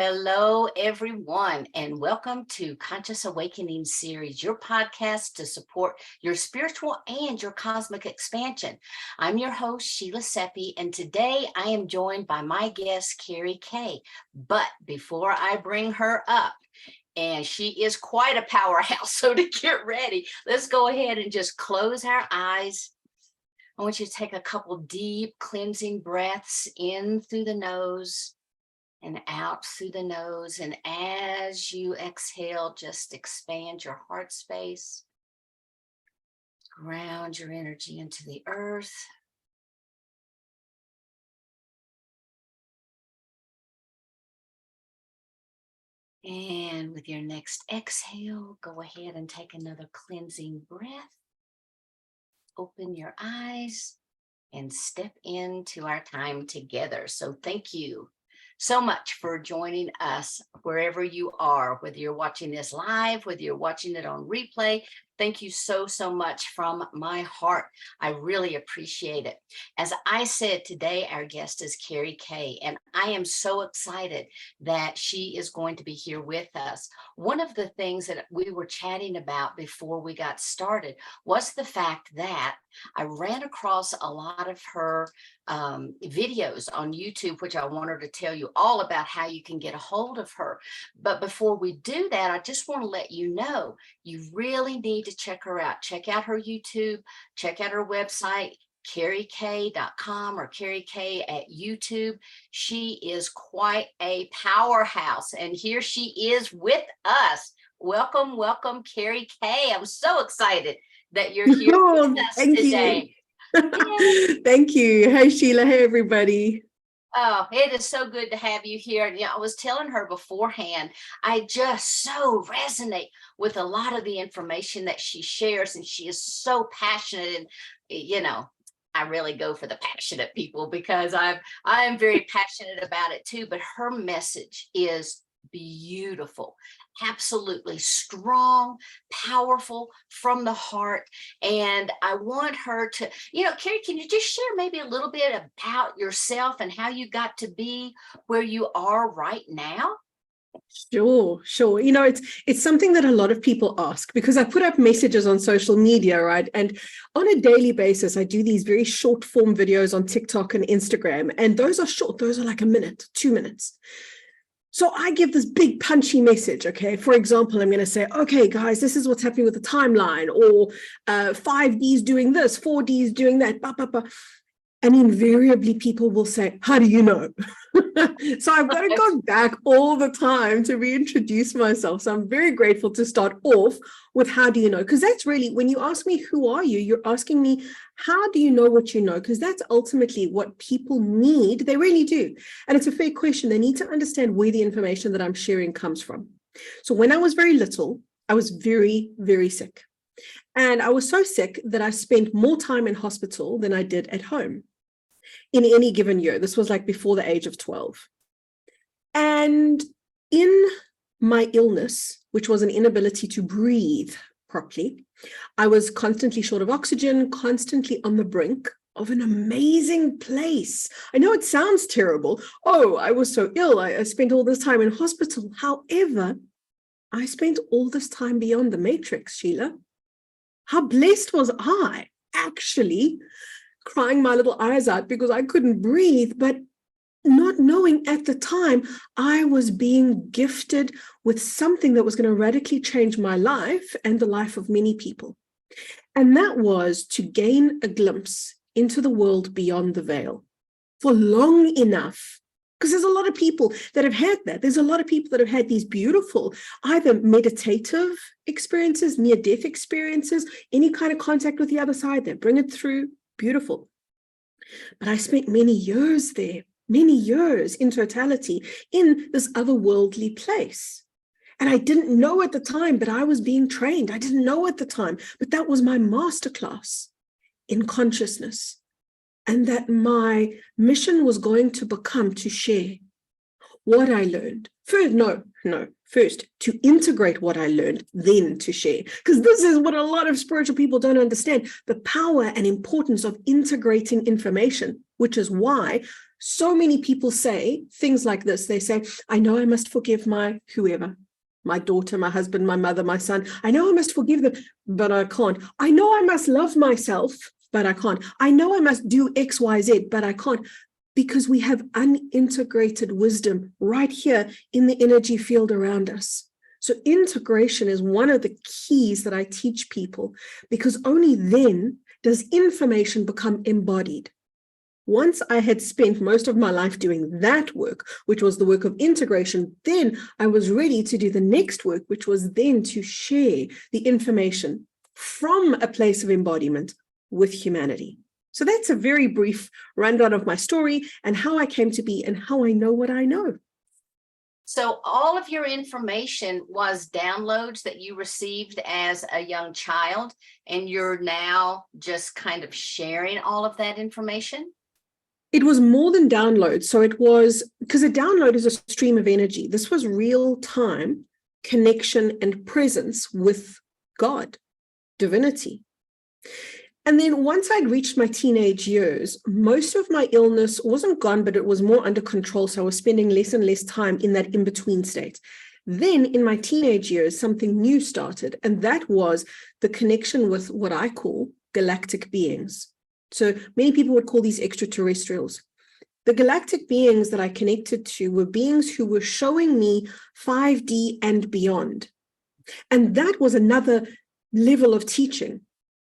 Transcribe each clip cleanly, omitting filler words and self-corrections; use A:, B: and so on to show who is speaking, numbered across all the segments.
A: Hello, everyone, and welcome to Conscious Awakening Series, your podcast to support your spiritual and your cosmic expansion. I'm your host, Sheila Seppi, and today I am joined by my guest, Kerry K. But before I bring her up, and she is quite a powerhouse, so to get ready, let's go ahead and just close our eyes. I want you to take a couple deep cleansing breaths in through the nose and out through the nose. And as you exhale, just expand your heart space. Ground your energy into the earth. And with your next exhale, go ahead and take another cleansing breath. Open your eyes and step into our time together. So thank you so much for joining us wherever you are, whether you're watching this live, whether you're watching it on replay. Thank you so much from my heart. I really appreciate it. As I said, today our guest is Kerry K, and I am so excited that she is going to be here with us. One of the things that we were chatting about before we got started was the fact that I ran across a lot of her videos on YouTube, which I want her to tell you all about how you can get a hold of her. But before we do that, I just want to let you know, you really need to check her out. Check out her YouTube, check out her website, kerryk.com or Kerry K at YouTube. She is quite a powerhouse, and here she is with us. Welcome, Kerry K. I'm so excited that you're here with us today.
B: Thank you. Hey, Sheila. Hey, everybody.
A: Oh, it is so good to have you here. I was telling her beforehand, I just so resonate with a lot of the information that she shares, and she is so passionate. And, I really go for the passionate people because I am very passionate about it too. But her message is beautiful, absolutely strong, powerful, from the heart. And I want her to, Kerry, can you just share maybe a little bit about yourself and how you got to be where you are right now?
B: Sure. It's something that a lot of people ask because I put up messages on social media, right? And on a daily basis, I do these very short form videos on TikTok and Instagram. And those are short. Those are like a minute, 2 minutes. So I give this big punchy message, okay? For example, I'm going to say, okay, guys, this is what's happening with the timeline, or 5D's doing this, 4D's doing that, blah, blah, blah. And invariably people will say, how do you know? So I've got to go back all the time to reintroduce myself. So I'm very grateful to start off with how do you know? Because that's really, when you ask me, who are you? You're asking me, how do you know what you know? Because that's ultimately what people need. They really do. And it's a fair question. They need to understand where the information that I'm sharing comes from. So when I was very little, I was very, very sick. And I was so sick that I spent more time in hospital than I did at home in any given year. This was like before the age of 12. And in my illness, which was an inability to breathe properly, I was constantly short of oxygen, constantly on the brink of an amazing place. I know it sounds terrible. Oh, I was so ill. I spent all this time in hospital. However, I spent all this time beyond the matrix, Sheila. How blessed was I, actually, crying my little eyes out because I couldn't breathe, but not knowing at the time I was being gifted with something that was going to radically change my life and the life of many people. And that was to gain a glimpse into the world beyond the veil for long enough. Because there's a lot of people that have had that. There's a lot of people that have had these beautiful, either meditative experiences, near-death experiences, any kind of contact with the other side. They bring it through. Beautiful. But I spent many years there, many years in totality in this otherworldly place. And I didn't know at the time, but I was being trained. I didn't know at the time, but that was my masterclass in consciousness. And that my mission was going to become to share what I learned. First to integrate what I learned, then to share. Because this is what a lot of spiritual people don't understand, the power and importance of integrating information, which is why so many people say things like this. They say, I know I must forgive my whoever, my daughter, my husband, my mother, my son. I know I must forgive them, but I can't. I know I must love myself, but I can't. I know I must do X, Y, Z, but I can't. Because we have unintegrated wisdom right here in the energy field around us. So integration is one of the keys that I teach people, because only then does information become embodied. Once I had spent most of my life doing that work, which was the work of integration, then I was ready to do the next work, which was then to share the information from a place of embodiment with humanity. So that's a very brief rundown of my story and how I came to be and how I know what I know.
A: So all of your information was downloads that you received as a young child, and you're now just kind of sharing all of that information?
B: It was more than download. So it was, because a download is a stream of energy. This was real time connection and presence with God, divinity. And then once I'd reached my teenage years, most of my illness wasn't gone, but it was more under control. So I was spending less and less time in that in-between state. Then in my teenage years, something new started, and that was the connection with what I call galactic beings. So many people would call these extraterrestrials. The galactic beings that I connected to were beings who were showing me 5D and beyond. And that was another level of teaching,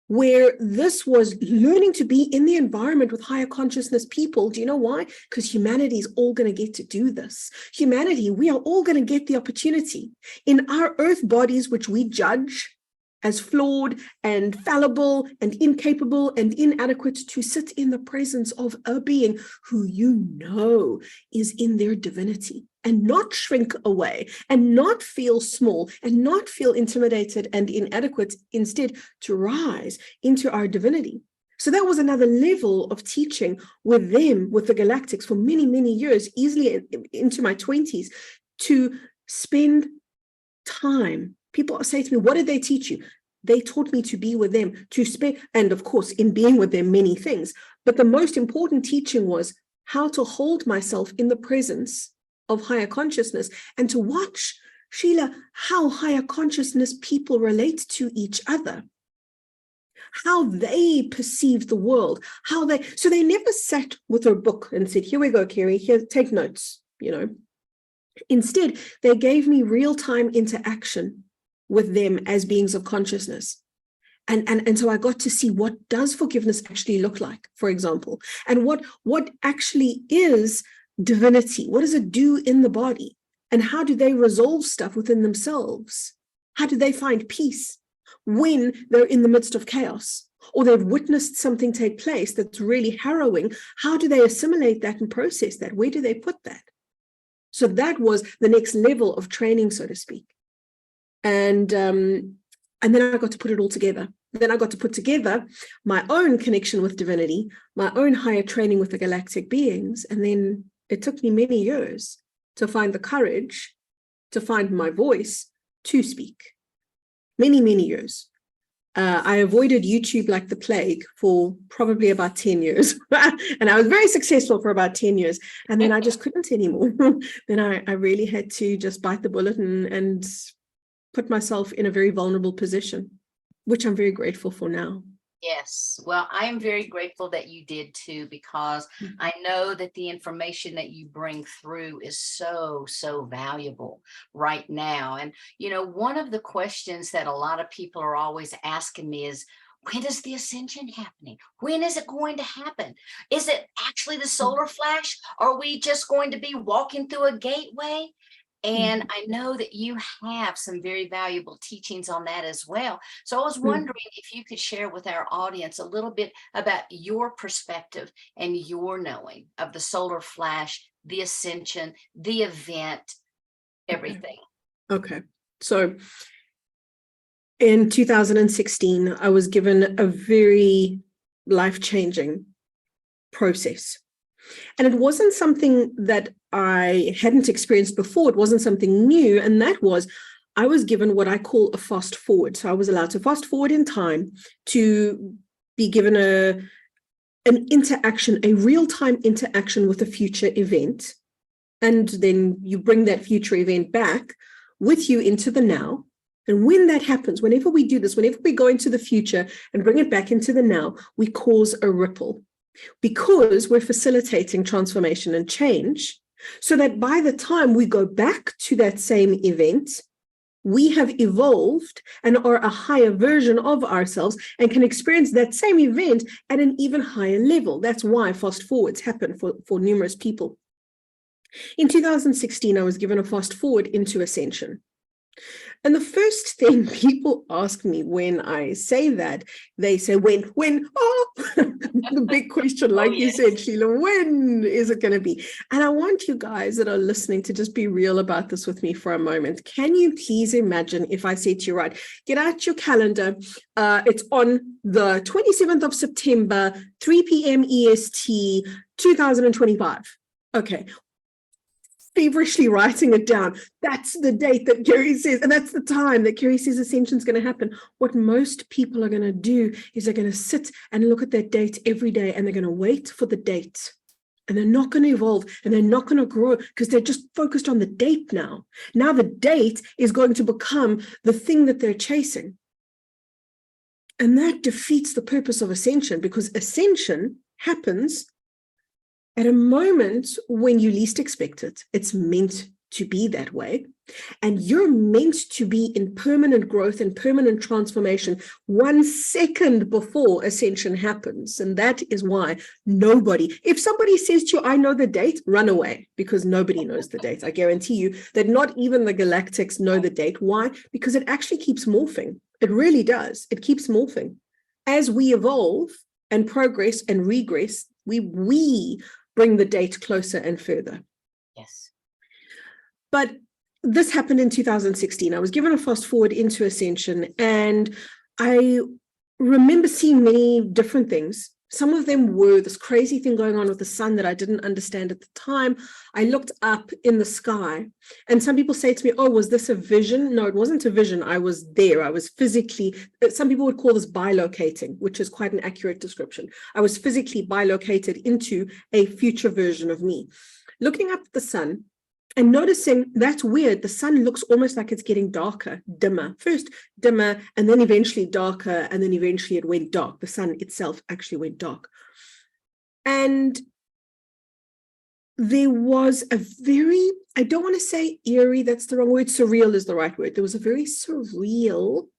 B: where this was learning to be in the environment with higher consciousness people. Do you know why? Because humanity is all going to get to do this. Humanity, we are all going to get the opportunity in our earth bodies, which we judge as flawed and fallible and incapable and inadequate, to sit in the presence of a being who you know is in their divinity, and not shrink away and not feel small and not feel intimidated and inadequate, instead to rise into our divinity. So that was another level of teaching with them, with the galactics, for many, many years, easily into my 20s, to spend time. People say to me, what did they teach you? They taught me to be with them, to spend, and of course, in being with them, many things. But the most important teaching was how to hold myself in the presence of higher consciousness, and to watch, Sheila, how higher consciousness people relate to each other, how they perceive the world, so they never sat with a book and said, here we go, Kerry, here, take notes, Instead, they gave me real-time interaction with them as beings of consciousness. And so I got to see, what does forgiveness actually look like, for example, and what actually is divinity. What does it do in the body? And how do they resolve stuff within themselves? How do they find peace when they're in the midst of chaos, or they've witnessed something take place that's really harrowing? How do they assimilate that and process that? Where do they put that? So that was the next level of training, so to speak. And then I got to put it all together. Then I got to put together my own connection with divinity, my own higher training with the galactic beings. And then it took me many years to find the courage, to find my voice, to speak. Many, many years. I avoided YouTube like the plague for probably about 10 years. And I was very successful for about 10 years. And then I just couldn't anymore. Then I really had to just bite the bullet and put myself in a very vulnerable position, which I'm very grateful for now.
A: Yes. Well, I am very grateful that you did too, because I know that the information that you bring through is so, so valuable right now. And, one of the questions that a lot of people are always asking me is, when is the ascension happening? When is it going to happen? Is it actually the solar flash? Are we just going to be walking through a gateway? And I know that you have some very valuable teachings on that as well. So I was wondering if you could share with our audience a little bit about your perspective and your knowing of the solar flash, the ascension, the event, everything.
B: Okay. So in 2016, I was given a very life-changing process. And it wasn't something that I hadn't experienced before. It wasn't something new. And that was, I was given what I call a fast forward. So I was allowed to fast forward in time to be given an interaction, a real-time interaction with a future event. And then you bring that future event back with you into the now. And when that happens, whenever we do this, whenever we go into the future and bring it back into the now, we cause a ripple, because we're facilitating transformation and change, so that by the time we go back to that same event, we have evolved and are a higher version of ourselves and can experience that same event at an even higher level. That's why fast forwards happen for numerous people. In 2016, I was given a fast forward into Ascension. And the first thing people ask me when I say that, they say, when, oh, the big question, like you said, Sheila, when is it going to be? And I want you guys that are listening to just be real about this with me for a moment. Can you please imagine if I say to you, right, get out your calendar. It's on the 27th of September, 3 p.m. EST, 2025. Okay. Feverishly writing it down. That's the date that Kerry says, and that's the time that Kerry says Ascension is going to happen. What most people are going to do is they're going to sit and look at that date every day, and they're going to wait for the date. And they're not going to evolve, and they're not going to grow, because they're just focused on the date now. Now the date is going to become the thing that they're chasing. And that defeats the purpose of Ascension, because Ascension happens at a moment when you least expect it. It's meant to be that way. And you're meant to be in permanent growth and permanent transformation 1 second before Ascension happens. And that is why nobody, if somebody says to you, I know the date, run away, because nobody knows the date. I guarantee you that not even the galactics know the date. Why? Because it actually keeps morphing. It really does. It keeps morphing. As we evolve and progress and regress, we bring the date closer and further.
A: Yes.
B: But this happened in 2016. I was given a fast forward into Ascension, and I remember seeing many different things. Some of them were this crazy thing going on with the sun that I didn't understand at the time. I looked up in the sky, and some people say to me, oh, was this a vision? No, it wasn't a vision. I was there. I was physically, some people would call this bilocating, which is quite an accurate description. I was physically bilocated into a future version of me. Looking up at the sun and noticing that's weird. The sun looks almost like it's getting darker, dimmer. First dimmer, and then eventually darker, and then eventually it went dark. The sun itself actually went dark. And there was a very, I don't want to say eerie, that's the wrong word, surreal is the right word. There was a very surreal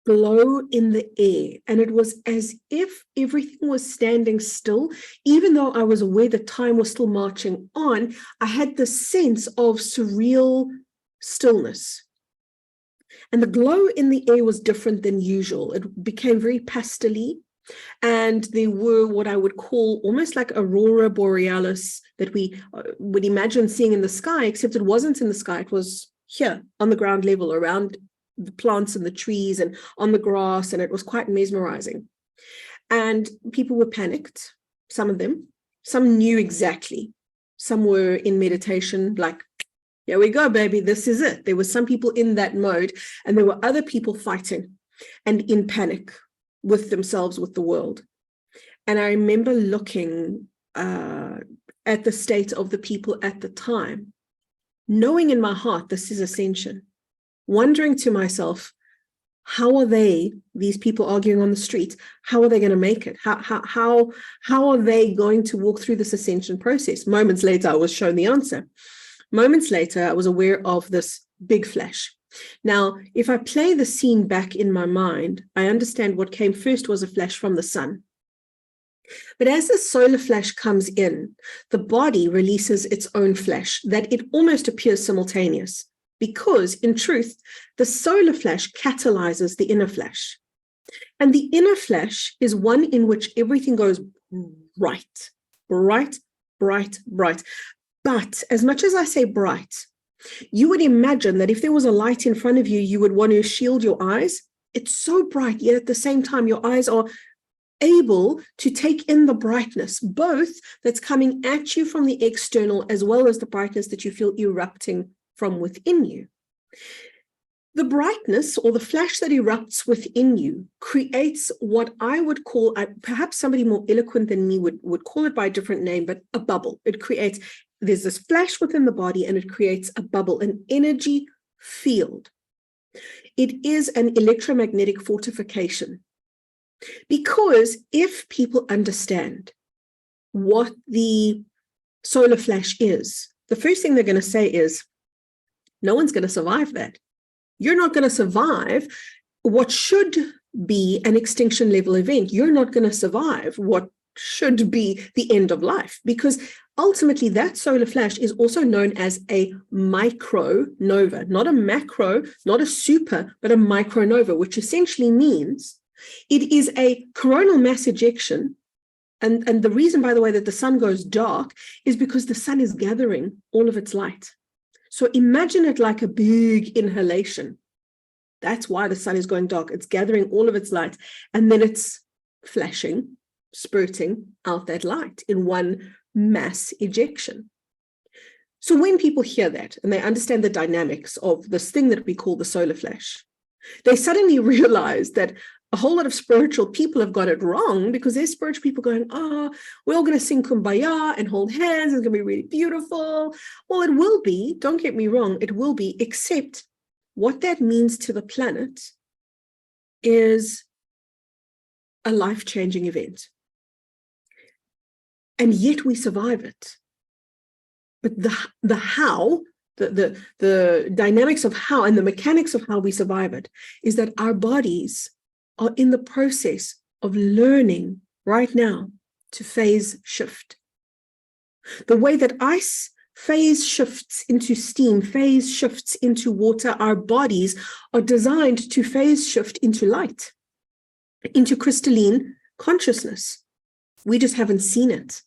B: glow in the air, and it was as if everything was standing still. Even though I was aware that time was still marching on, I had the sense of surreal stillness. And the glow in the air was different than usual. It became very pastel-y, and there were what I would call almost like aurora borealis that we would imagine seeing in the sky, except it wasn't in the sky. It was here on the ground level, around the plants and the trees and on the grass, and it was quite mesmerizing. And people were panicked, some of them. Some knew exactly. Some were in meditation, like, here we go, baby, this is it. There were some people in that mode, and there were other people fighting and in panic with themselves, with the world. And I remember looking at the state of the people at the time, knowing in my heart, this is Ascension. Wondering to myself, how are they, these people arguing on the street, how are they going to make it? How are they going to walk through this Ascension process? Moments later, I was shown the answer. Moments later, I was aware of this big flash. Now, if I play the scene back in my mind, I understand what came first was a flash from the sun. But as the solar flash comes in, the body releases its own flash that it almost appears simultaneous. Because, in truth, the solar flash catalyzes the inner flash. And the inner flash is one in which everything goes bright, bright, bright, bright. But as much as I say bright, you would imagine that if there was a light in front of you, you would want to shield your eyes. It's so bright, yet at the same time, your eyes are able to take in the brightness, both that's coming at you from the external as well as the brightness that you feel erupting from within you. The brightness or the flash that erupts within you creates what I would call, perhaps somebody more eloquent than me would call it by a different name, but a bubble. It creates, there's this flash within the body and it creates a bubble, an energy field. It is an electromagnetic fortification. Because if people understand what the solar flash is, the first thing they're going to say is, no one's going to survive that. You're not going to survive what should be an extinction level event. You're not going to survive what should be the end of life, because ultimately that solar flash is also known as a micronova, not a macro, not a super, but a micronova, which essentially means it is a coronal mass ejection. And the reason, by the way, that the sun goes dark is because the sun is gathering all of its light. So imagine it like a big inhalation. That's why the sun is going dark. It's gathering all of its light, and then it's flashing, spurting out that light in one mass ejection. So when people hear that and they understand the dynamics of this thing that we call the solar flash, they suddenly realize that a whole lot of spiritual people have got it wrong, because there's spiritual people going, we're all going to sing Kumbaya and hold hands. It's going to be really beautiful. Well, it will be. Don't get me wrong. It will be, except what that means to the planet is a life-changing event. And yet we survive it. But the how, the dynamics of how and the mechanics of how we survive it is that our bodies are in the process of learning right now to phase shift. The way that ice phase shifts into steam, phase shifts into water, our bodies are designed to phase shift into light, into crystalline consciousness. We just haven't seen it.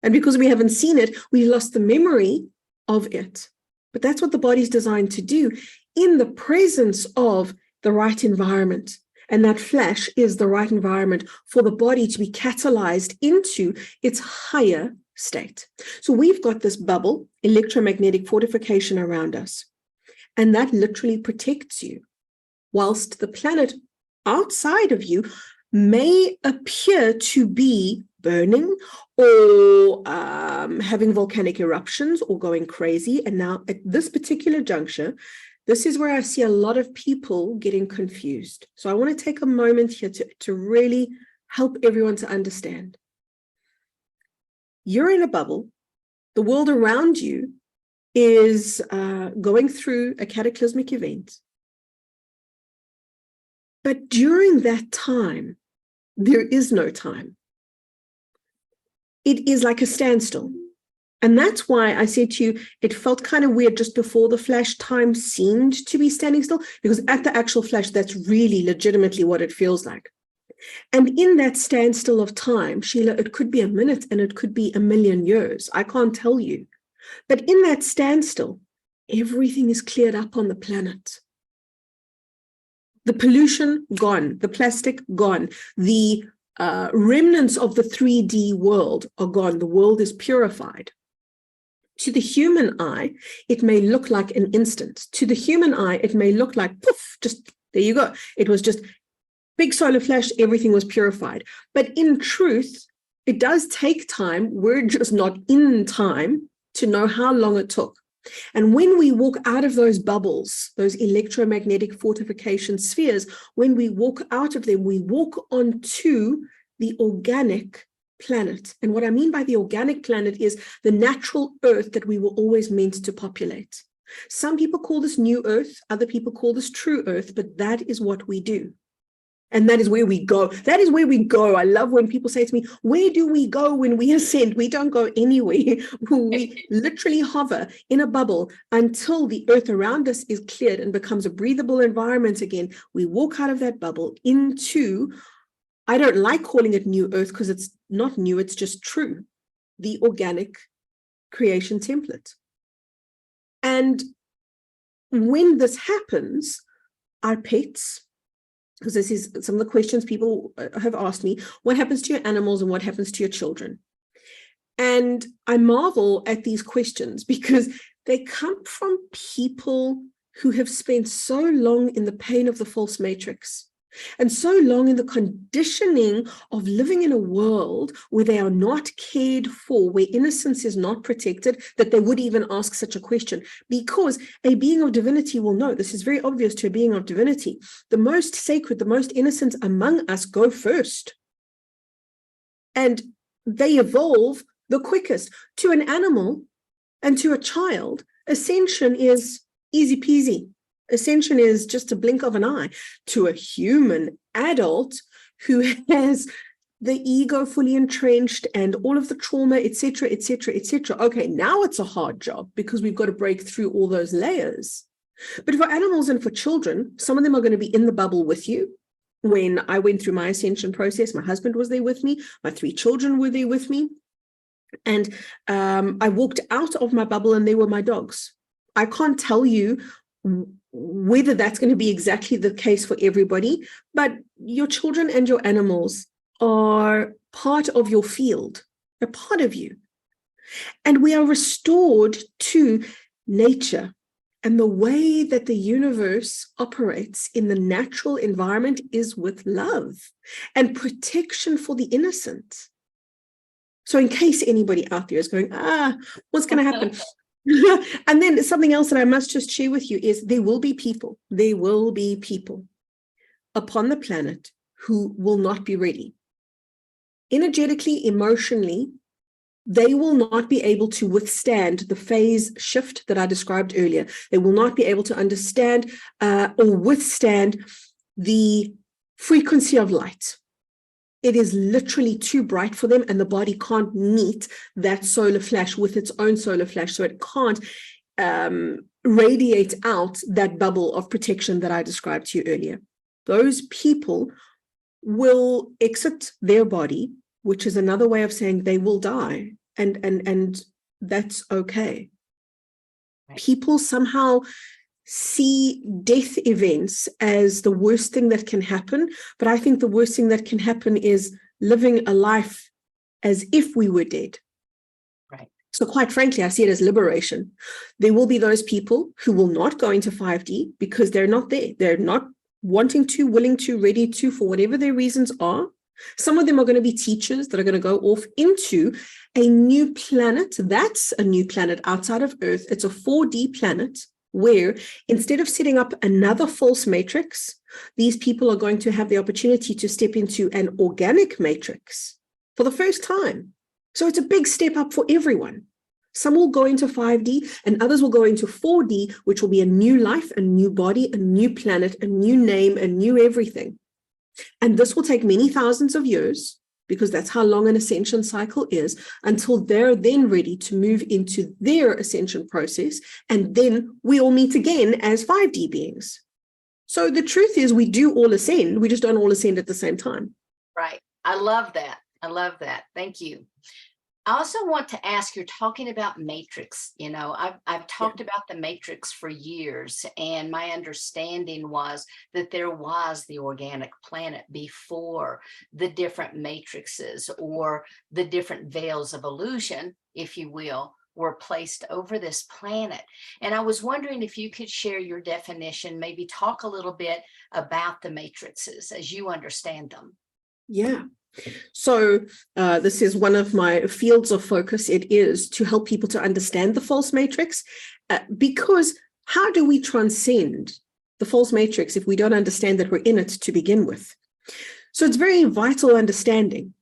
B: And because we haven't seen it, we lost the memory of it. But that's what the body's designed to do in the presence of the right environment. And that flash is the right environment for the body to be catalyzed into its higher state. So we've got this bubble, electromagnetic fortification around us, and that literally protects you, whilst the planet outside of you may appear to be burning or having volcanic eruptions or going crazy. And now at this particular juncture, this is where I see a lot of people getting confused. So I want to take a moment here to really help everyone to understand. You're in a bubble. The world around you is going through a cataclysmic event. But during that time, there is no time. It is like a standstill. And that's why I said to you, it felt kind of weird just before the flash. Time seemed to be standing still, because at the actual flash, that's really legitimately what it feels like. And in that standstill of time, Sheila, it could be a minute and it could be a million years. I can't tell you. But in that standstill, everything is cleared up on the planet. The pollution gone, the plastic gone, the remnants of the 3D world are gone. The world is purified. To the human eye, it may look like an instant. To the human eye, it may look like, poof, just there you go. It was just big solar flash, everything was purified. But in truth, it does take time. We're just not in time to know how long it took. And when we walk out of those bubbles, those electromagnetic fortification spheres, when we walk out of them, we walk onto the organic planet. And what I mean by the organic planet is the natural earth that we were always meant to populate. Some people call this new earth, other people call this true earth, but that is what we do. And that is where we go. That is where we go. I love when people say to me, where do we go when we ascend? We don't go anywhere. We literally hover in a bubble until the earth around us is cleared and becomes a breathable environment again. We walk out of that bubble into, I don't like calling it new earth because it's not new, it's just true, the organic creation template. And when this happens, our pets, because this is some of the questions people have asked me, what happens to your animals and what happens to your children? And I marvel at these questions because they come from people who have spent so long in the pain of the false matrix and so long in the conditioning of living in a world where they are not cared for, where innocence is not protected, that they would even ask such a question. Because a being of divinity will know, this is very obvious to a being of divinity, the most sacred, the most innocent among us go first. And they evolve the quickest. To an animal and to a child, ascension is easy peasy. Ascension is just a blink of an eye. To a human adult who has the ego fully entrenched and all of the trauma, etc., etc., etc. Okay, now it's a hard job because we've got to break through all those layers. But for animals and for children, some of them are going to be in the bubble with you. When I went through my ascension process, my husband was there with me, my 3 children were there with me. And I walked out of my bubble and they were my dogs. I can't tell you whether that's going to be exactly the case for everybody, but your children and your animals are part of your field. They're part of you. And we are restored to nature. And the way that the universe operates in the natural environment is with love and protection for the innocent. So in case anybody out there is going, what's going to happen? And then something else that I must just share with you is there will be people upon the planet who will not be ready. Energetically, emotionally, they will not be able to withstand the phase shift that I described earlier. They will not be able to understand or withstand the frequency of light. It is literally too bright for them, and the body can't meet that solar flash with its own solar flash, so it can't radiate out that bubble of protection that I described to you earlier. Those people will exit their body, which is another way of saying they will die, and that's okay. Right. People somehow see death events as the worst thing that can happen, but I think the worst thing that can happen is living a life as if we were dead. Right. So quite frankly, I see it as liberation. There will be those people who will not go into 5D because they're not there. They're not wanting to, willing to, ready to, for whatever their reasons are. Some of them are going to be teachers that are going to go off into a new planet. That's a new planet outside of Earth. It's a 4D planet, where instead of setting up another false matrix, these people are going to have the opportunity to step into an organic matrix for the first time. So it's a big step up for everyone. Some will go into 5D and others will go into 4D, which will be a new life, a new body, a new planet, a new name, a new everything. And this will take many thousands of years, because that's how long an ascension cycle is, until they're then ready to move into their ascension process. And then we all meet again as 5D beings. So the truth is we do all ascend. We just don't all ascend at the same time.
A: Right. I love that. I love that. Thank you. I also want to ask, you're talking about matrix. You know, I've talked about the matrix for years, and my understanding was that there was the organic planet before the different matrices or the different veils of illusion, if you will, were placed over this planet. And I was wondering if you could share your definition, maybe talk a little bit about the matrices as you understand them.
B: Yeah. So this is one of my fields of focus. It is to help people to understand the false matrix, because how do we transcend the false matrix if we don't understand that we're in it to begin with? So it's very vital understanding.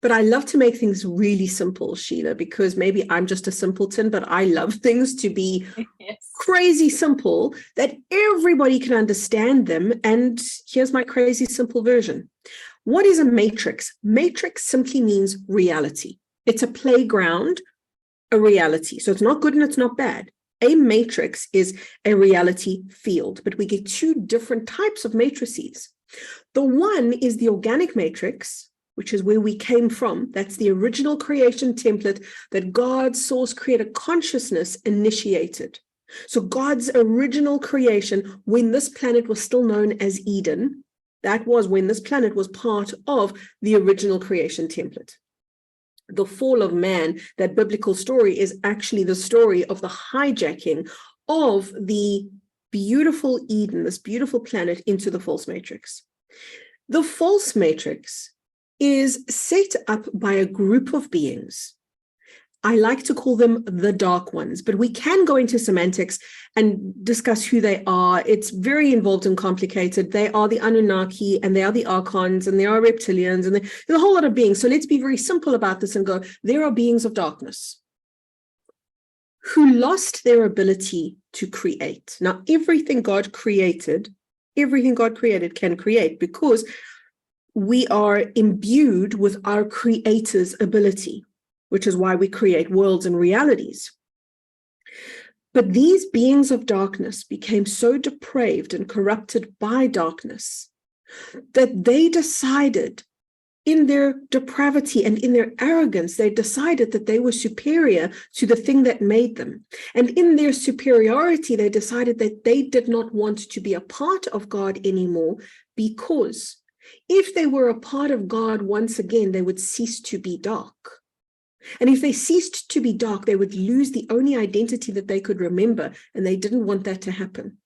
B: But I love to make things really simple, Sheila, because maybe I'm just a simpleton, but I love things to be crazy simple that everybody can understand them. And here's my crazy simple version. What is a matrix? Matrix simply means reality. It's a playground, a reality. So it's not good and it's not bad. A matrix is a reality field, but we get 2 different types of matrices. The one is the organic matrix, which is where we came from. That's the original creation template that God's source creator consciousness initiated. So God's original creation, when this planet was still known as Eden, That was when this planet was part of the original creation template. The fall of man, that biblical story, is actually the story of the hijacking of the beautiful Eden, this beautiful planet, into the false matrix. The false matrix is set up by a group of beings. I like to call them the dark ones, but we can go into semantics and discuss who they are. It's very involved and complicated. They are the Anunnaki, and they are the Archons, and they are reptilians, and there's a whole lot of beings. So let's be very simple about this and go, there are beings of darkness who lost their ability to create. Now, everything God created can create, because we are imbued with our creator's ability, which is why we create worlds and realities. But these beings of darkness became so depraved and corrupted by darkness that they decided, in their depravity and in their arrogance, they decided that they were superior to the thing that made them. And in their superiority, they decided that they did not want to be a part of God anymore, because if they were a part of God once again, they would cease to be dark. And if they ceased to be dark, they would lose the only identity that they could remember, and they didn't want that to happen.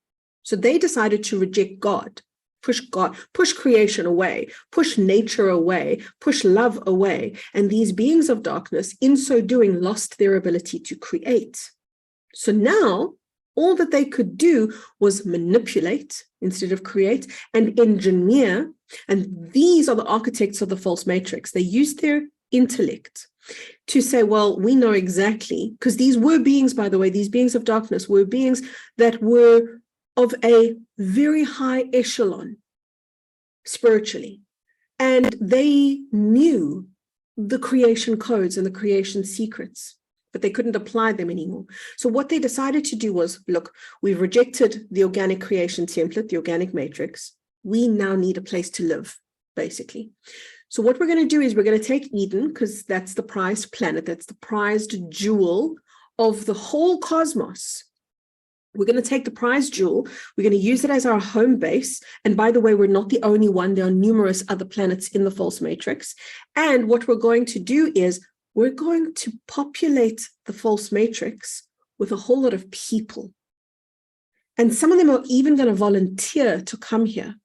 B: So they decided to reject God, push creation away, push nature away, push love away. And these beings of darkness, in so doing, lost their ability to create. So now, all that they could do was manipulate instead of create, and engineer. And these are the architects of the false matrix. They used their intellect to say, well, we know exactly, because these were beings, by the way, these beings of darkness were beings that were of a very high echelon spiritually. And they knew the creation codes and the creation secrets, but they couldn't apply them anymore. So what they decided to do was, look, we've rejected the organic creation template, the organic matrix. We now need a place to live, basically. So what we're going to do is we're going to take Eden, because that's the prized planet, that's the prized jewel of the whole cosmos. We're going to take the prized jewel, we're going to use it as our home base. And by the way, we're not the only one. There are numerous other planets in the false matrix. And what we're going to do is we're going to populate the false matrix with a whole lot of people. And some of them are even going to volunteer to come here.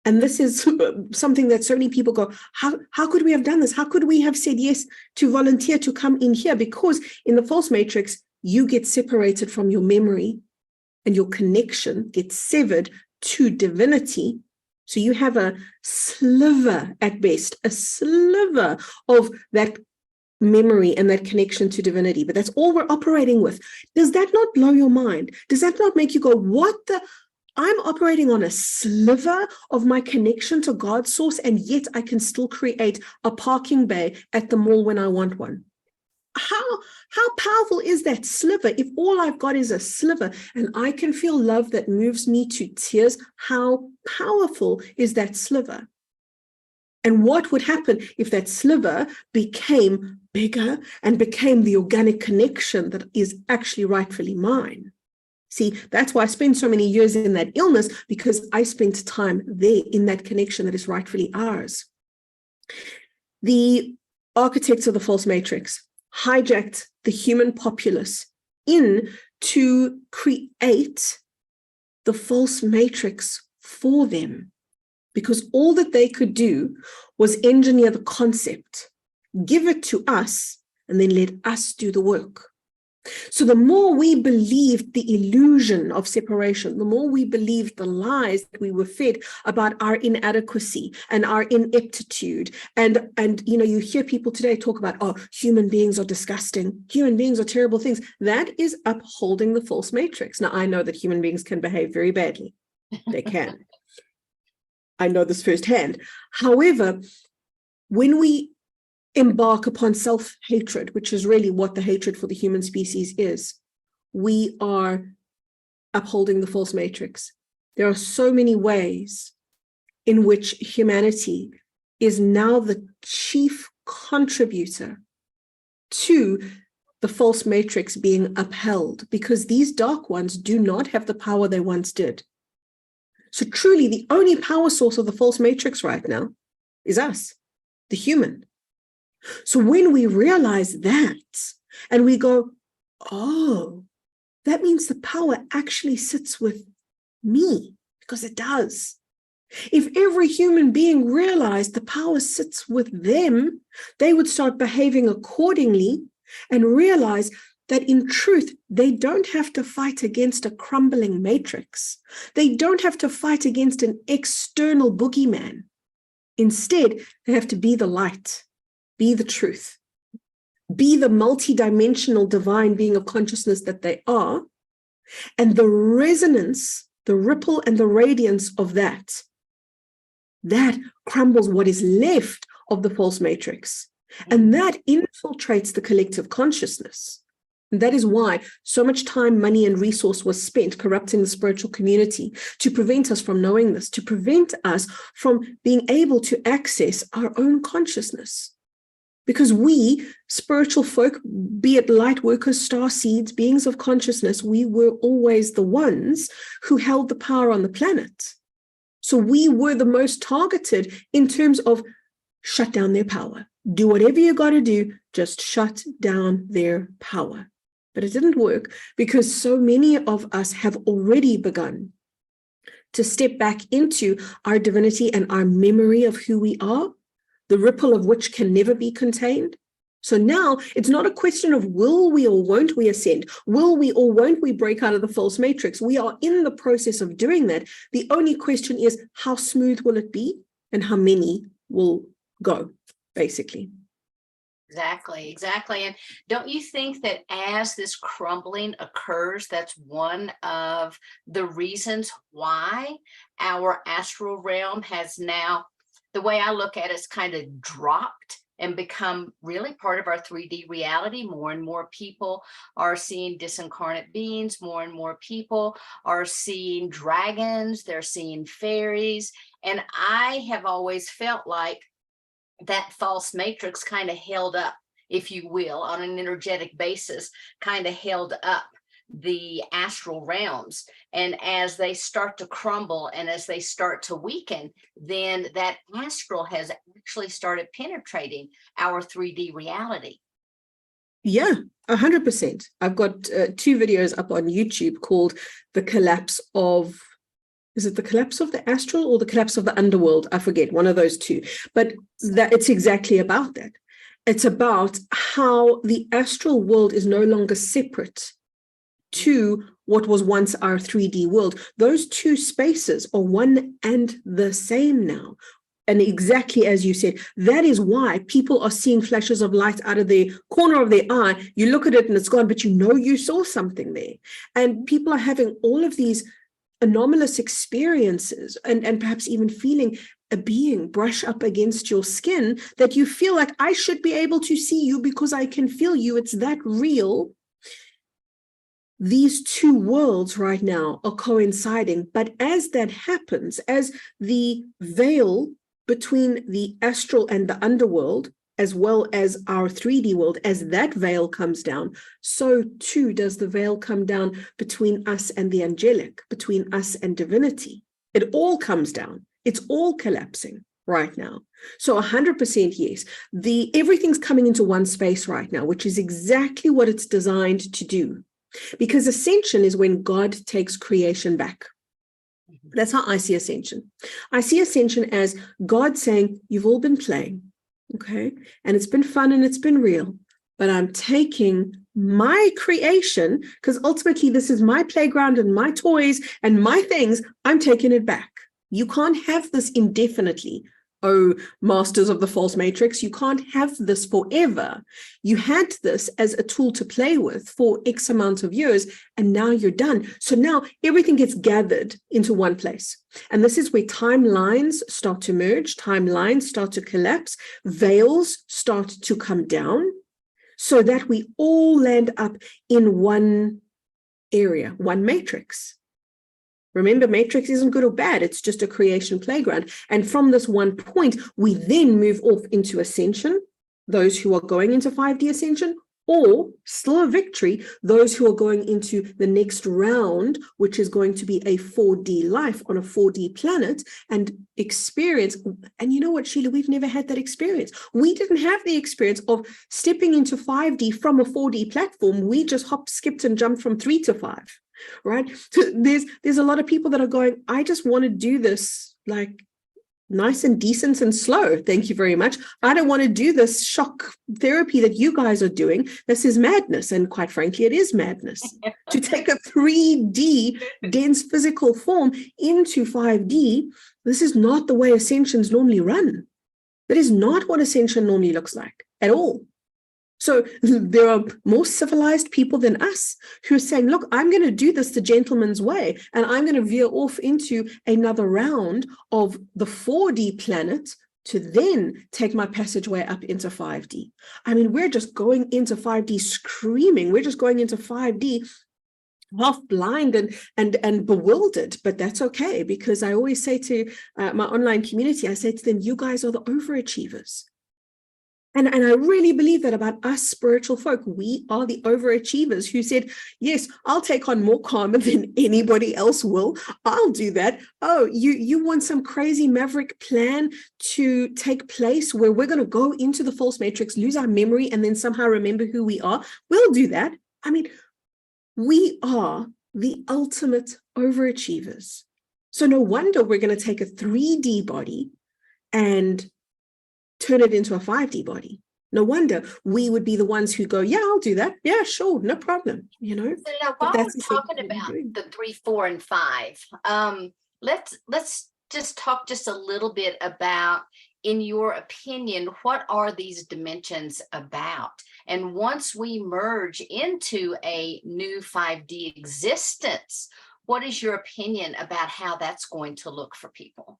B: And this is something that so many people go, how could we have done this? How could we have said yes to volunteer to come in here? Because in the false matrix, you get separated from your memory, and your connection gets severed to divinity. So you have a sliver, at best, a sliver of that memory and that connection to divinity. But that's all we're operating with. Does that not blow your mind? Does that not make you go, what the? I'm operating on a sliver of my connection to God's source, and yet I can still create a parking bay at the mall when I want one. How powerful is that sliver? If all I've got is a sliver and I can feel love that moves me to tears, how powerful is that sliver? And what would happen if that sliver became bigger and became the organic connection that is actually rightfully mine? See, that's why I spent so many years in that illness, because I spent time there in that connection that is rightfully ours. The architects of the false matrix hijacked the human populace in to create the false matrix for them, because all that they could do was engineer the concept, give it to us, and then let us do the work. So the more we believed the illusion of separation, the more we believed the lies that we were fed about our inadequacy and our ineptitude. And you hear people today talk about, oh, human beings are disgusting. Human beings are terrible things. That is upholding the false matrix. Now, I know that human beings can behave very badly. They can. I know this firsthand. However, when we embark upon self-hatred, which is really what the hatred for the human species is, we are upholding the false matrix. There are so many ways in which humanity is now the chief contributor to the false matrix being upheld, because these dark ones do not have the power they once did. So truly, the only power source of the false matrix right now is us, the human. So when we realize that and we go, oh, that means the power actually sits with me, because it does. If every human being realized the power sits with them, they would start behaving accordingly and realize that in truth, they don't have to fight against a crumbling matrix. They don't have to fight against an external boogeyman. Instead, they have to be the light, be the truth, be the multidimensional divine being of consciousness that they are. And the resonance, the ripple and the radiance of that crumbles what is left of the false matrix. And that infiltrates the collective consciousness. And that is why so much time, money, and resource was spent corrupting the spiritual community to prevent us from knowing this, to prevent us from being able to access our own consciousness. Because we, spiritual folk, be it light workers, star seeds, beings of consciousness, we were always the ones who held the power on the planet. So we were the most targeted in terms of shut down their power. Do whatever you got to do, just shut down their power. But it didn't work because so many of us have already begun to step back into our divinity and our memory of who we are, the ripple of which can never be contained. So now it's not a question of will we or won't we ascend? Will we or won't we break out of the false matrix? We are in the process of doing that. The only question is, how smooth will it be and how many will go, basically.
A: Exactly. And don't you think that as this crumbling occurs, that's one of the reasons why our astral realm has now, the way I look at it, it's kind of dropped and become really part of our 3D reality. More and more people are seeing disincarnate beings. More and more people are seeing dragons. They're seeing fairies. And I have always felt like that false matrix kind of held up, if you will, on an energetic basis, kind of held up the astral realms. And as they start to crumble and as they start to weaken, then that astral has actually started penetrating our 3D reality.
B: Yeah, 100%. I've got 2 videos up on YouTube called The Collapse of, is it the collapse of the astral or the collapse of the underworld? I forget, one of those two. But that it's exactly about that. It's about how the astral world is no longer separate to what was once our 3D world. Those two spaces are one and the same now. And exactly as you said, that is why people are seeing flashes of light out of the corner of their eye. You look at it and it's gone, but you know you saw something there. And people are having all of these anomalous experiences and perhaps even feeling a being brush up against your skin that you feel like, I should be able to see you because I can feel you. It's that real. These two worlds right now are coinciding. But as that happens, as the veil between the astral and the underworld, as well as our 3D world, as that veil comes down, so too does the veil come down between us and the angelic, between us and divinity. It all comes down. It's all collapsing right now. So 100% yes. Everything's coming into one space right now, which is exactly what it's designed to do. Because ascension is when God takes creation back. That's how I see ascension. I see ascension as God saying, you've all been playing, okay? And it's been fun and it's been real, but I'm taking my creation, because ultimately this is my playground and my toys and my things, I'm taking it back. You can't have this indefinitely. Oh, masters of the false matrix, you can't have this forever. You had this as a tool to play with for X amount of years, and now you're done. So now everything gets gathered into one place. And this is where timelines start to merge, timelines start to collapse, veils start to come down, so that we all land up in one area, one matrix. Remember, matrix isn't good or bad. It's just a creation playground. And from this one point, we then move off into ascension, those who are going into 5D ascension, Or, still a victory, those who are going into the next round, which is going to be a 4D life on a 4D planet and experience. And you know what, Sheila, we've never had that experience. We didn't have the experience of stepping into 5D from a 4D platform. We just hopped, skipped, and jumped from 3 to 5, right? So there's a lot of people that are going, I just want to do this like nice and decent and slow. Thank you very much. I don't want to do this shock therapy that you guys are doing. This is madness. And quite frankly, it is madness. To take a 3D dense physical form into 5D, this is not the way Ascensions normally run. That is not what Ascension normally looks like at all. So there are more civilized people than us who are saying, look, I'm going to do this the gentleman's way, and I'm going to veer off into another round of the 4D planet to then take my passageway up into 5D. I mean, we're just going into 5D screaming. We're just going into 5D half blind and bewildered, but that's okay, because I always say to my online community, I say to them, you guys are the overachievers. And I really believe that about us spiritual folk. We are the overachievers who said, yes, I'll take on more karma than anybody else will. I'll do that. Oh, you want some crazy maverick plan to take place where we're going to go into the false matrix, lose our memory, and then somehow remember who we are? We'll do that. I mean, we are the ultimate overachievers. So no wonder we're going to take a 3D body and turn it into a 5D body. No wonder we would be the ones who go, yeah, I'll do that. Yeah, sure, no problem. You know.
A: So now, while we're talking about the 3, 4, and 5, let's just talk just a little bit about, in your opinion, what are these dimensions about? And once we merge into a new 5D existence, what is your opinion about how that's going to look for people?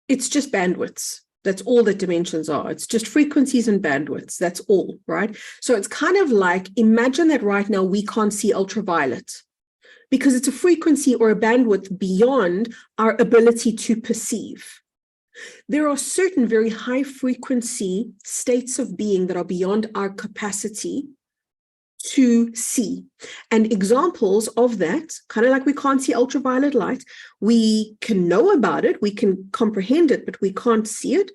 B: It's just bandwidths. That's all that dimensions are. It's just frequencies and bandwidths. That's all, right? So it's kind of like, imagine that right now we can't see ultraviolet because it's a frequency or a bandwidth beyond our ability to perceive. There are certain very high frequency states of being that are beyond our capacity to see. And examples of that, kind of like we can't see ultraviolet light, we can know about it, we can comprehend it, but we can't see it.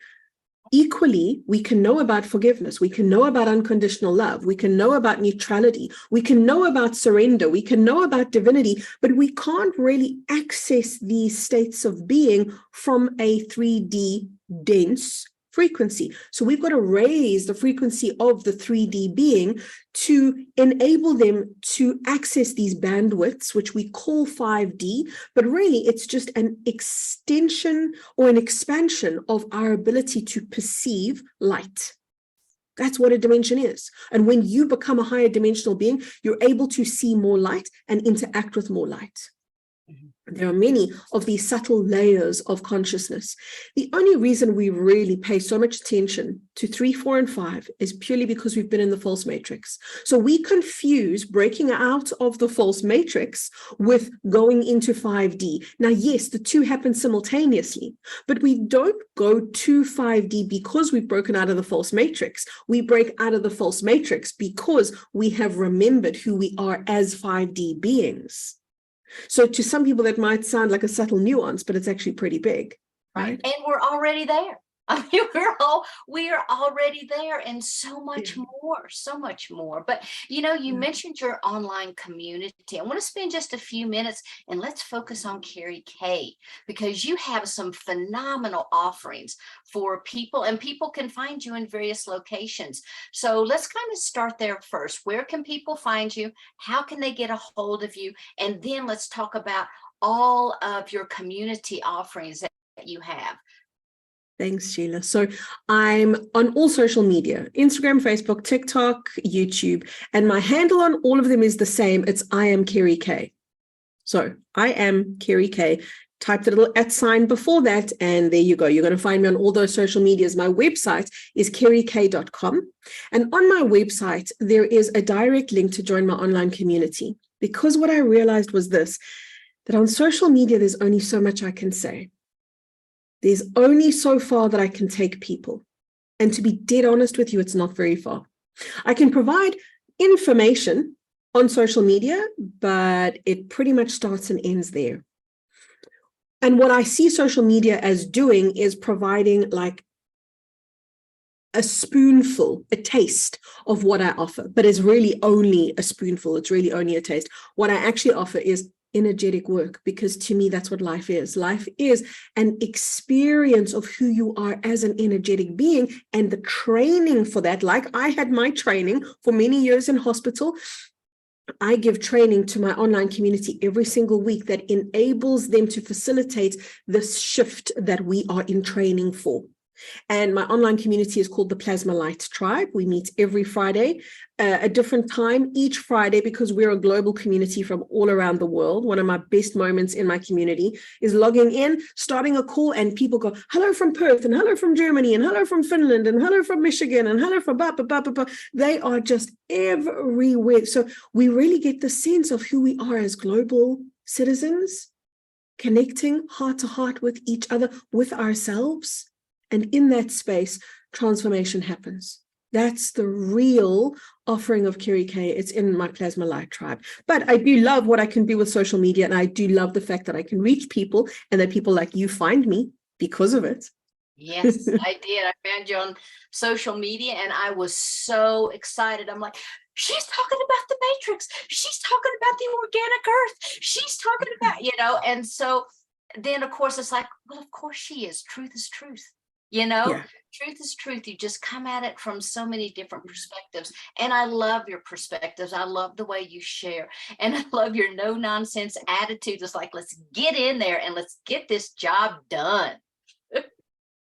B: Equally, we can know about forgiveness, we can know about unconditional love, we can know about neutrality, we can know about surrender, we can know about divinity, but we can't really access these states of being from a 3D dense frequency. So we've got to raise the frequency of the 3D being to enable them to access these bandwidths, which we call 5D, but really it's just an extension or an expansion of our ability to perceive light. That's what a dimension is. And when you become a higher dimensional being, you're able to see more light and interact with more light. There are many of these subtle layers of consciousness. The only reason we really pay so much attention to 3, 4, and 5 is purely because we've been in the false matrix. So we confuse breaking out of the false matrix with going into 5D. Now, yes, the two happen simultaneously, but we don't go to 5D because we've broken out of the false matrix. We break out of the false matrix because we have remembered who we are as 5D beings. So to some people that might sound like a subtle nuance, but it's actually pretty big. Right.
A: And we're already there. I mean, we are already there, and so much more. But, you know, you mentioned your online community. I want to spend just a few minutes and let's focus on Kerry K, because you have some phenomenal offerings for people, and people can find you in various locations. So let's kind of start there first. Where can people find you? How can they get a hold of you? And then let's talk about all of your community offerings that you have.
B: Thanks, Sheila. So I'm on all social media, Instagram, Facebook, TikTok, YouTube, and my handle on all of them is the same. It's I am Kerry K. So I am Kerry K. Type the little @ before that, and there you go. You're going to find me on all those social medias. My website is kerryk.com. And on my website, there is a direct link to join my online community. Because what I realized was this, that on social media, there's only so much I can say. There's only so far that I can take people. And to be dead honest with you, it's not very far. I can provide information on social media, but it pretty much starts and ends there. And what I see social media as doing is providing like a spoonful, a taste of what I offer, but it's really only a spoonful. It's really only a taste. What I actually offer is energetic work, because to me, that's what life is. Life is an experience of who you are as an energetic being, and the training for that. Like I had my training for many years in hospital. I give training to my online community every single week that enables them to facilitate this shift that we are in training for. And my online community is called the Plasma Light Tribe. We meet every Friday, a different time each Friday, because we're a global community from all around the world. One of my best moments in my community is logging in, starting a call, and people go, hello from Perth, and hello from Germany, and hello from Finland, and hello from Michigan, and hello from blah, blah, blah, blah, blah. They are just everywhere. So we really get the sense of who we are as global citizens, connecting heart to heart with each other, with ourselves. And in that space, transformation happens. That's the real offering of Kerry K. It's in my Plasma Light Tribe. But I do love what I can do with social media. And I do love the fact that I can reach people and that people like you find me because of it.
A: Yes, I did. I found you on social media and I was so excited. I'm like, she's talking about the matrix. She's talking about the organic earth. She's talking about, and so then of course it's like, well, of course she is. Truth is truth.
B: Yeah.
A: Truth is truth. You just come at it from so many different perspectives. And I love your perspectives. I love the way you share. And I love your no nonsense attitude. It's like, let's get in there and let's get this job done.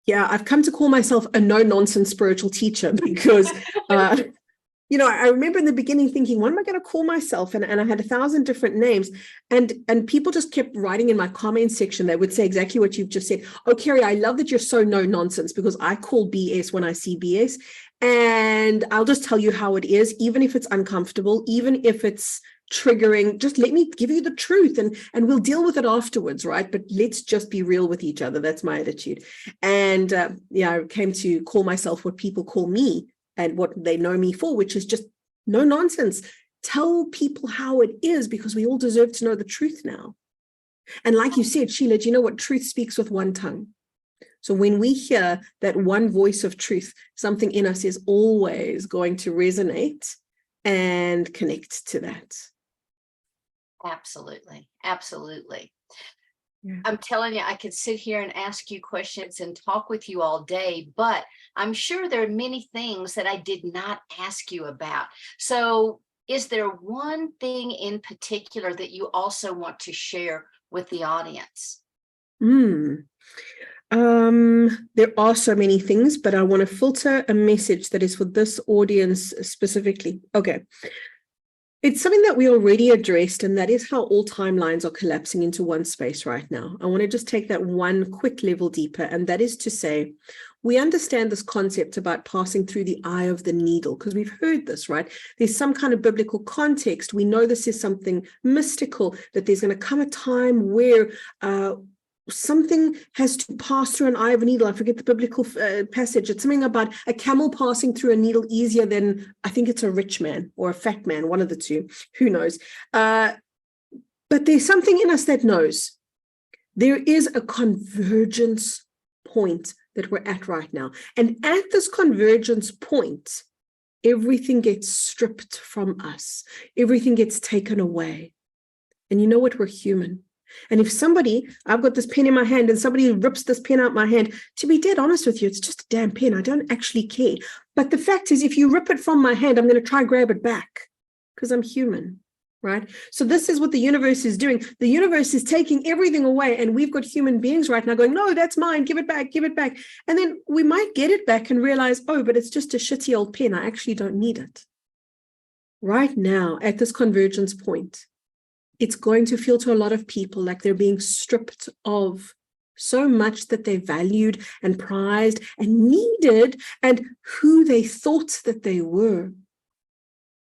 B: Yeah, I've come to call myself a no-nonsense spiritual teacher because I remember in the beginning thinking, what am I going to call myself? And I had 1,000 different names, and people just kept writing in my comment section. They would say exactly what you've just said. Oh, Kerry, I love that you're so no nonsense, because I call BS when I see BS. And I'll just tell you how it is, even if it's uncomfortable, even if it's triggering, just let me give you the truth and we'll deal with it afterwards, right? But let's just be real with each other. That's my attitude. And I came to call myself what people call me, and what they know me for, which is just no nonsense. Tell people how it is, because we all deserve to know the truth now. And like you said, Sheila, do you know what? Truth speaks with one tongue. So when we hear that one voice of truth, something in us is always going to resonate and connect to that.
A: Absolutely. Absolutely.
B: Yeah.
A: I'm telling you, I could sit here and ask you questions and talk with you all day, but I'm sure there are many things that I did not ask you about. So is there one thing in particular that you also want to share with the audience?
B: There are so many things, but I want to filter a message that is for this audience specifically. Okay. It's something that we already addressed, and that is how all timelines are collapsing into one space right now. I want to just take that one quick level deeper, and that is to say, we understand this concept about passing through the eye of the needle, because we've heard this, right? There's some kind of biblical context. We know this is something mystical, that there's going to come a time where something has to pass through an eye of a needle. I forget the biblical passage. It's something about a camel passing through a needle easier than, I think it's a rich man or a fat man, one of the two, who knows. But there's something in us that knows there is a convergence point that we're at right now. And at this convergence point, everything gets stripped from us. Everything gets taken away. And you know what? We're human. And if I've got this pen in my hand and somebody rips this pen out my hand, to be dead honest with you, it's just a damn pen. I don't actually care. But the fact is, if you rip it from my hand, I'm going to try grab it back because I'm human, right? So this is what the universe is doing. The universe is taking everything away, and we've got human beings right now going, no, that's mine. Give it back, give it back. And then we might get it back and realize, oh, but it's just a shitty old pen. I actually don't need it. Right now, at this convergence point, it's going to feel to a lot of people like they're being stripped of so much that they valued and prized and needed, and who they thought that they were.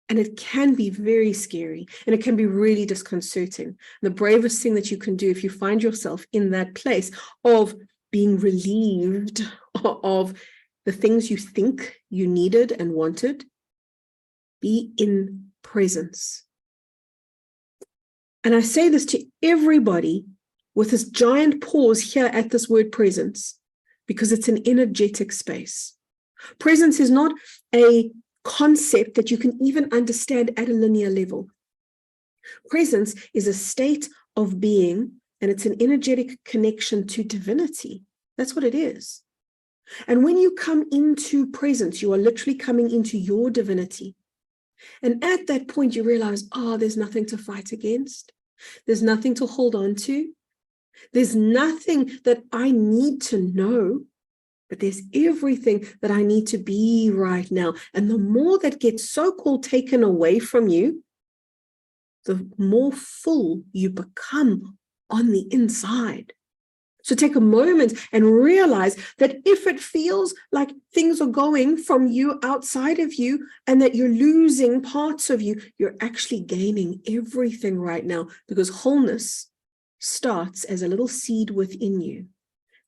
B: And it can be very scary, and it can be really disconcerting. The bravest thing that you can do if you find yourself in that place of being relieved of the things you think you needed and wanted, Be in presence. And I say this to everybody with this giant pause here at this word presence, because it's an energetic space. Presence is not a concept that you can even understand at a linear level. Presence is a state of being, and it's an energetic connection to divinity. That's what it is. And when you come into presence, you are literally coming into your divinity. And at that point, you realize, oh, there's nothing to fight against. There's nothing to hold on to. There's nothing that I need to know, but there's everything that I need to be right now. And the more that gets so-called taken away from you, the more full you become on the inside. So take a moment and realize that if it feels like things are going from you outside of you and that you're losing parts of you, you're actually gaining everything right now, because wholeness starts as a little seed within you,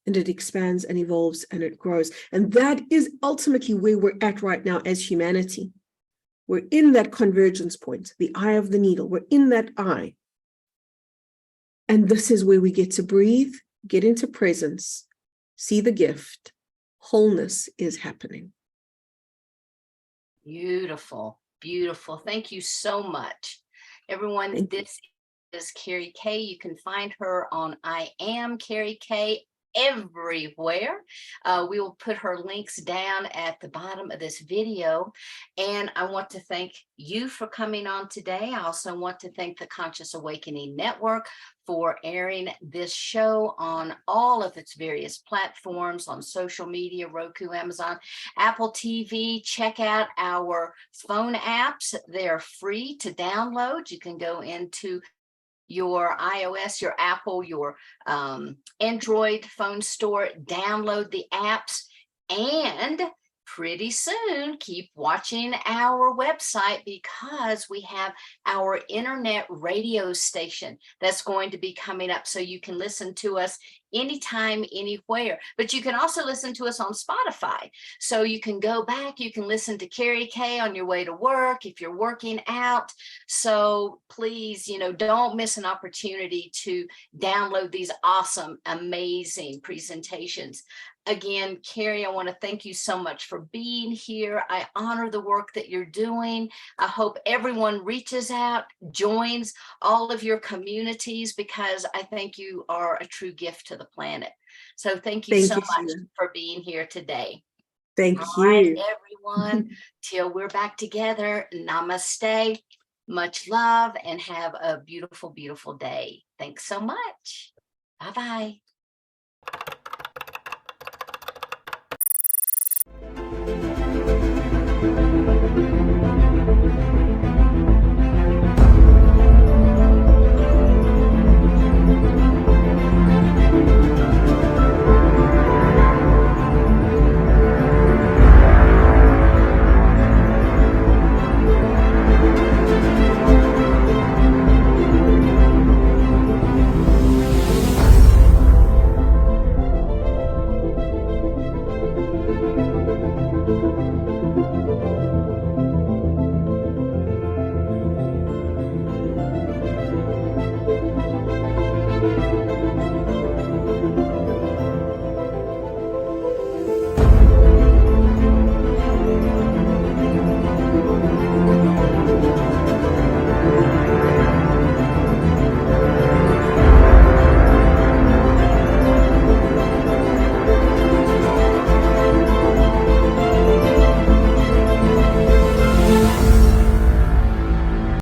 B: and it expands and evolves and it grows. And that is ultimately where we're at right now as humanity. We're in that convergence point, the eye of the needle. We're in that eye. And this is where we get to breathe, get into presence, see the gift. Wholeness is happening.
A: Beautiful, beautiful. Thank you so much. Everyone, this is Kerry K. You can find her on I Am Kerry K everywhere. We will put her links down at the bottom of this video. And I want to thank you for coming on today. I also want to thank the Conscious Awakening Network for airing this show on all of its various platforms, on social media, Roku, Amazon, Apple TV. Check out our phone apps. They're free to download. You can go into your iOS, your Apple, your Android phone store, download the apps, and pretty soon keep watching our website, because we have our internet radio station that's going to be coming up, so you can listen to us anytime, anywhere. But you can also listen to us on Spotify. So you can go back, you can listen to Kerry K on your way to work, if you're working out. So please, don't miss an opportunity to download these awesome, amazing presentations. Again, Kerry, I want to thank you so much for being here. I honor the work that you're doing. I hope everyone reaches out, joins all of your communities, because I think you are a true gift to the planet. So thank you so much for being here today.
B: Thank
A: all
B: you.
A: right, everyone, till we're back together, namaste, much love, and have a beautiful, beautiful day. Thanks so much. Bye-bye.